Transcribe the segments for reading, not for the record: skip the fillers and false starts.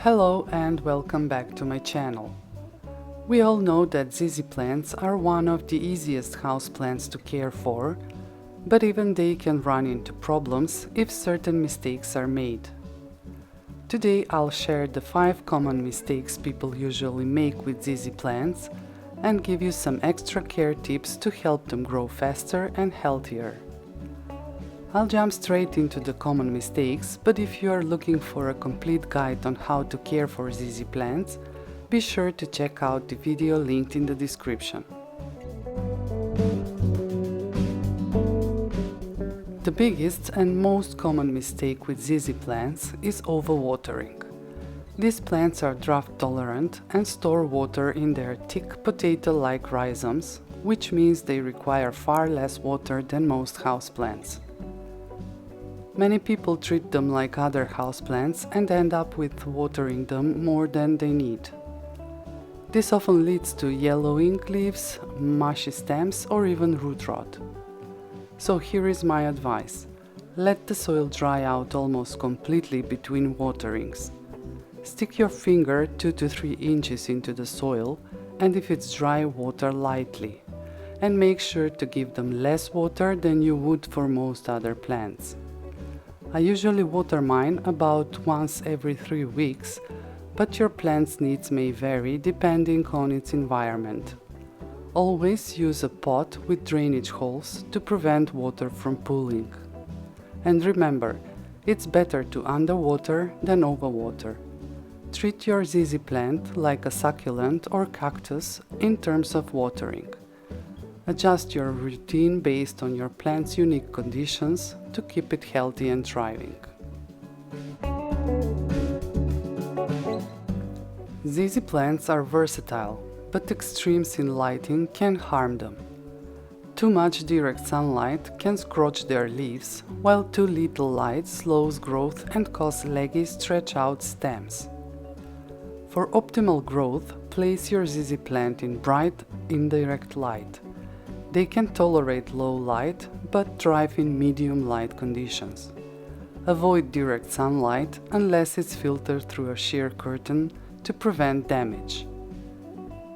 Hello and welcome back to my channel. We all know that ZZ plants are one of the easiest houseplants to care for, but even they can run into problems if certain mistakes are made. Today I'll share the 5 common mistakes people usually make with ZZ plants and give you some extra care tips to help them grow faster and healthier. I'll jump straight into the common mistakes, but if you are looking for a complete guide on how to care for ZZ plants, be sure to check out the video linked in the description. The biggest and most common mistake with ZZ plants is overwatering. These plants are drought tolerant and store water in their thick potato-like rhizomes, which means they require far less water than most houseplants. Many people treat them like other houseplants and end up with watering them more than they need. This often leads to yellowing leaves, mushy stems, or even root rot. So here is my advice. Let the soil dry out almost completely between waterings. Stick your finger 2 to 3 inches into the soil, and if it's dry, water lightly. And make sure to give them less water than you would for most other plants. I usually water mine about once every 3 weeks, but your plant's needs may vary depending on its environment. Always use a pot with drainage holes to prevent water from pooling. And remember, it's better to underwater than overwater. Treat your ZZ plant like a succulent or cactus in terms of watering. Adjust your routine based on your plant's unique conditions to keep it healthy and thriving. ZZ plants are versatile, but extremes in lighting can harm them. Too much direct sunlight can scorch their leaves, while too little light slows growth and causes leggy, stretch-out stems. For optimal growth, place your ZZ plant in bright, indirect light. They can tolerate low light, but thrive in medium light conditions. Avoid direct sunlight unless it's filtered through a sheer curtain to prevent damage.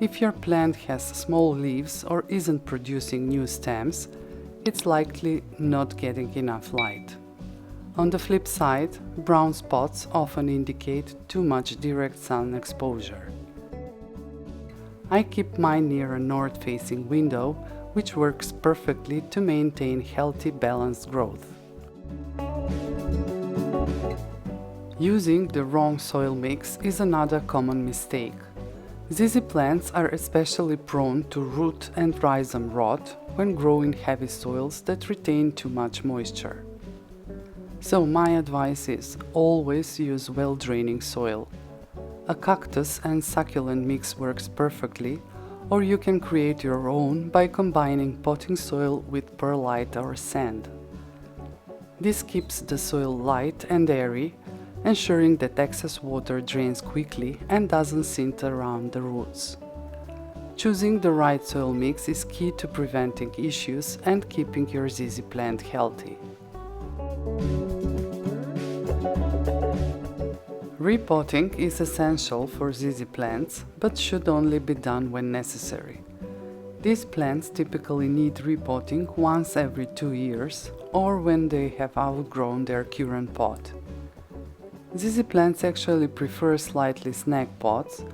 If your plant has small leaves or isn't producing new stems, it's likely not getting enough light. On the flip side, brown spots often indicate too much direct sun exposure. I keep mine near a north-facing window, which works perfectly to maintain healthy, balanced growth. Using the wrong soil mix is another common mistake. ZZ plants are especially prone to root and rhizome rot when growing heavy soils that retain too much moisture. So my advice is always use well-draining soil. A cactus and succulent mix works perfectly, or you can create your own by combining potting soil with perlite or sand. This keeps the soil light and airy, ensuring that excess water drains quickly and doesn't sink around the roots. Choosing the right soil mix is key to preventing issues and keeping your ZZ plant healthy. Repotting is essential for ZZ plants, but should only be done when necessary. These plants typically need repotting once every 2 years or when they have outgrown their current pot. ZZ plants actually prefer slightly snagged pots,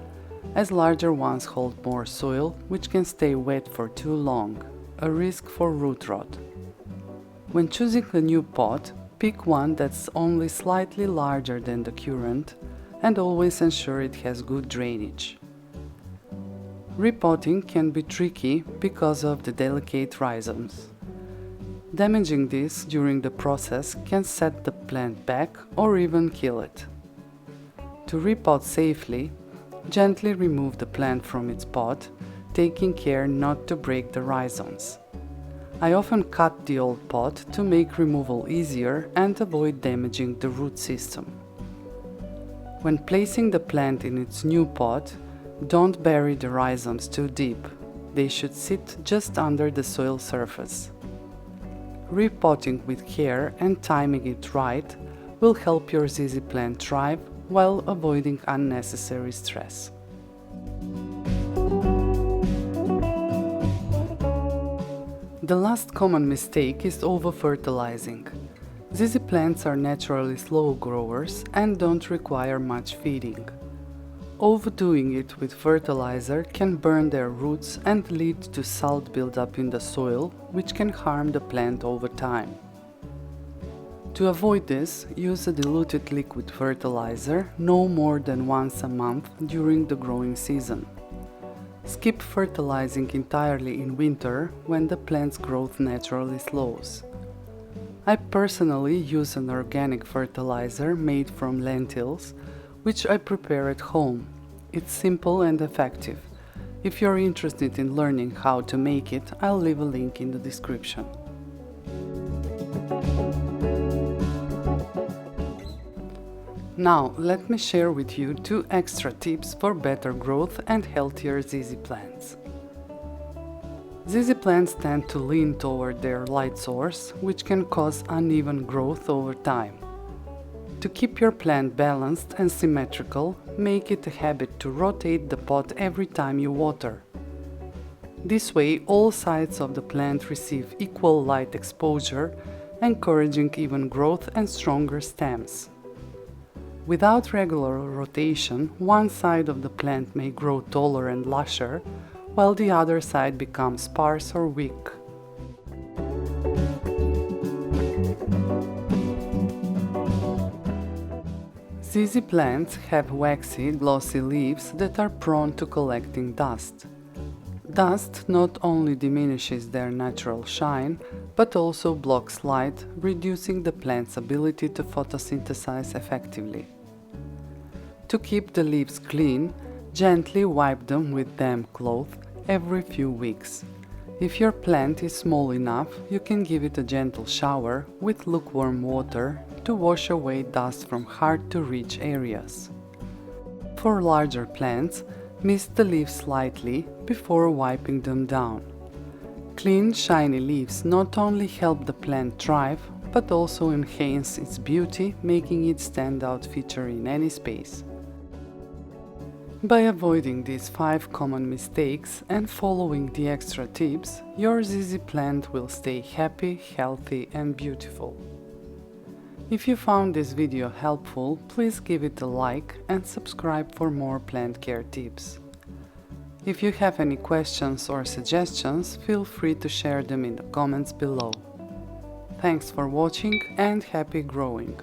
as larger ones hold more soil, which can stay wet for too long, a risk for root rot. When choosing a new pot, pick one that's only slightly larger than the current and always ensure it has good drainage. Repotting can be tricky because of the delicate rhizomes. Damaging this during the process can set the plant back or even kill it. To repot safely, gently remove the plant from its pot, taking care not to break the rhizomes. I often cut the old pot to make removal easier and avoid damaging the root system. When placing the plant in its new pot, don't bury the rhizomes too deep. They should sit just under the soil surface. Repotting with care and timing it right will help your ZZ plant thrive while avoiding unnecessary stress. The last common mistake is over-fertilizing. These plants are naturally slow growers and don't require much feeding. Overdoing it with fertilizer can burn their roots and lead to salt buildup in the soil, which can harm the plant over time. To avoid this, use a diluted liquid fertilizer no more than once a month during the growing season. Skip fertilizing entirely in winter when the plant's growth naturally slows. I personally use an organic fertilizer made from lentils, which I prepare at home. It's simple and effective. If you're interested in learning how to make it, I'll leave a link in the description. Now, let me share with you 2 extra tips for better growth and healthier ZZ plants. ZZ plants tend to lean toward their light source, which can cause uneven growth over time. To keep your plant balanced and symmetrical, make it a habit to rotate the pot every time you water. This way, all sides of the plant receive equal light exposure, encouraging even growth and stronger stems. Without regular rotation, one side of the plant may grow taller and lusher, while the other side becomes sparse or weak. ZZ plants have waxy, glossy leaves that are prone to collecting dust. Dust not only diminishes their natural shine, but also blocks light, reducing the plant's ability to photosynthesize effectively. To keep the leaves clean, gently wipe them with damp cloth every few weeks. If your plant is small enough, you can give it a gentle shower with lukewarm water to wash away dust from hard-to-reach areas. For larger plants, mist the leaves slightly before wiping them down. Clean, shiny leaves not only help the plant thrive, but also enhance its beauty, making it standout feature in any space. By avoiding these 5 common mistakes and following the extra tips, your ZZ plant will stay happy, healthy and beautiful. If you found this video helpful, please give it a like and subscribe for more plant care tips. If you have any questions or suggestions, feel free to share them in the comments below. Thanks for watching and happy growing!